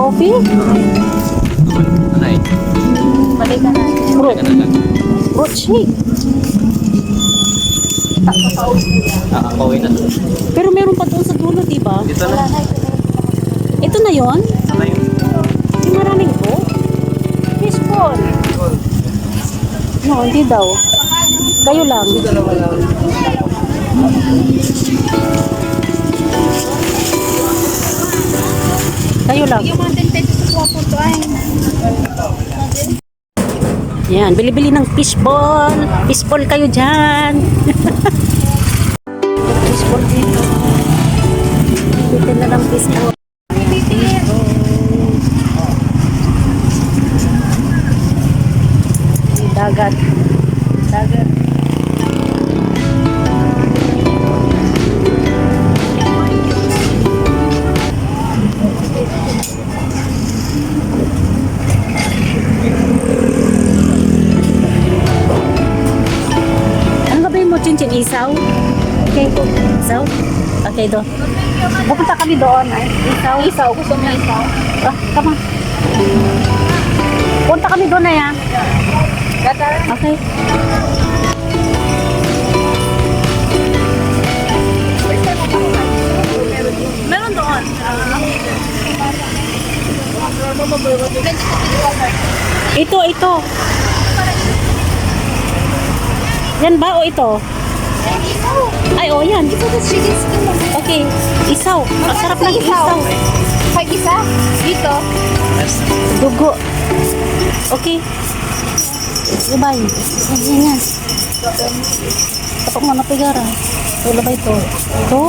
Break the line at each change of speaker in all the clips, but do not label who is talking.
Coffee?
Anay.
Balik ka na.
Fruit.
Teka na lang.
Fruit shake.
Nakakawin na.
Pero meron pa doon sa dulo, di ba?
Dito na.
Ito na yon.
Ano yun?
Yung maraming po. Fishball. No, hindi daw. Kayo lang. Kayo lang.
Yung mga 10 pesos sa kuha po to ay.
Yan, bili-bili ng fishball. Fishball kayo dyan. Fishball dito. Dito na lang fishball. Dagat. Dagat. Ano ba yung mo, Chinchin? Isaw? Okay. Isaw? Okay, do. Pupunta kami doon. Ay. Isaw?
Isaw. Gusto mo isaw?
Ah, come on. Punta kami doon na yan.
Gata.
Okay.
Meron doon.
Ito. Yan ba o ito? Ay, o yan.
Ito sa chicken skin mo.
Okay. Isaw. Ang sarap ng isaw.
5 isa? Dito.
Dugo. Okay. Labay. Yan. Tapos mo na pigara. So, labay ito. Ito.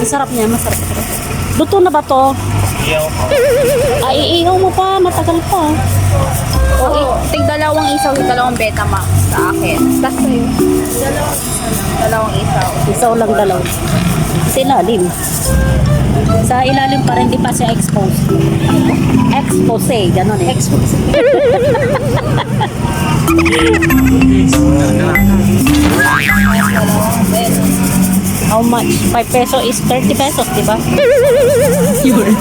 Masarap niya. Masarap. Luto na ba to? Ay, iihaw mo pa. Matagal pa.
Oo. Tig-dalawang isaw, dalawang Betamax sa akin. Tapos sa'yo. Dalawang isaw.
Isaw lang dalaw. Sa ilalim. Sa ilalim para hindi pa siya expose. Expose, gano'n eh.
Expose.
How much? 5 peso is 30 pesos, di ba? Yun.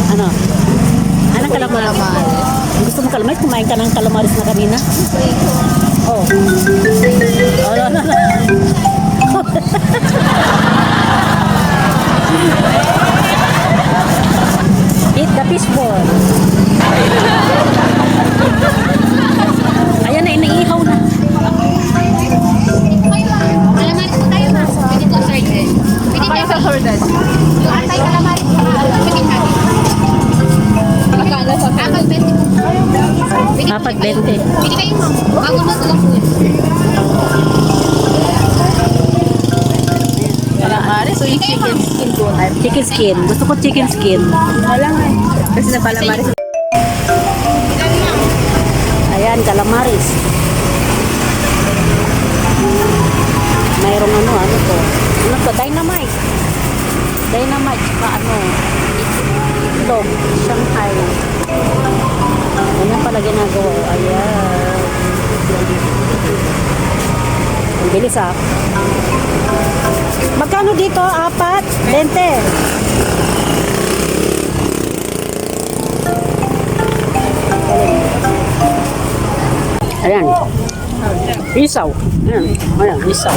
Ano? Anong kalamaris? Gusto mo kalamaris? Kumain ka ng kalamaris na kanina? Oh. Oh, no. Eat the fishball. Ayan na, iniihaw na.
Calamaris po tayo na. Pwede po sardines. Pwede tayo sa sardines. Yung antay calamaris po. Chicken nugget. Magkano sa kapag 20 po.
Kapag 20.
Pwede kayo mo. Bago mo lang po. Calamaris o yung chicken skin po.
Chicken skin. Gusto ko chicken skin.
Wala nga eh. Kasi na calamaris.
Ayan, calamaris. Mayroong ano to? Ano to? Dynamite. Dynamite, saka ano? Itlog. Shanghai. Ganyan pala ginagawa. Ayan. Ang bilis ah. Magkano dito? 4? 20. Ayan. Isaw. Ayan, isaw.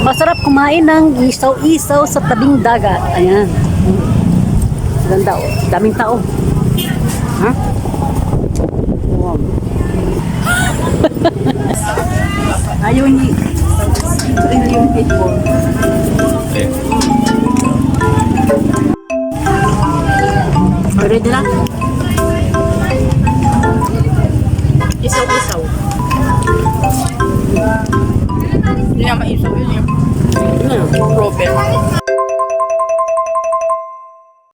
Masarap kumain ng isaw-isaw sa tabing dagat. Ayan. Ganda oh. Daming tao. Ha? Wow.
Ayaw ni yung people.
Okay.
Ready na?
Isaw-isaw.
niya maisaw yun yung
Ano?
Robin.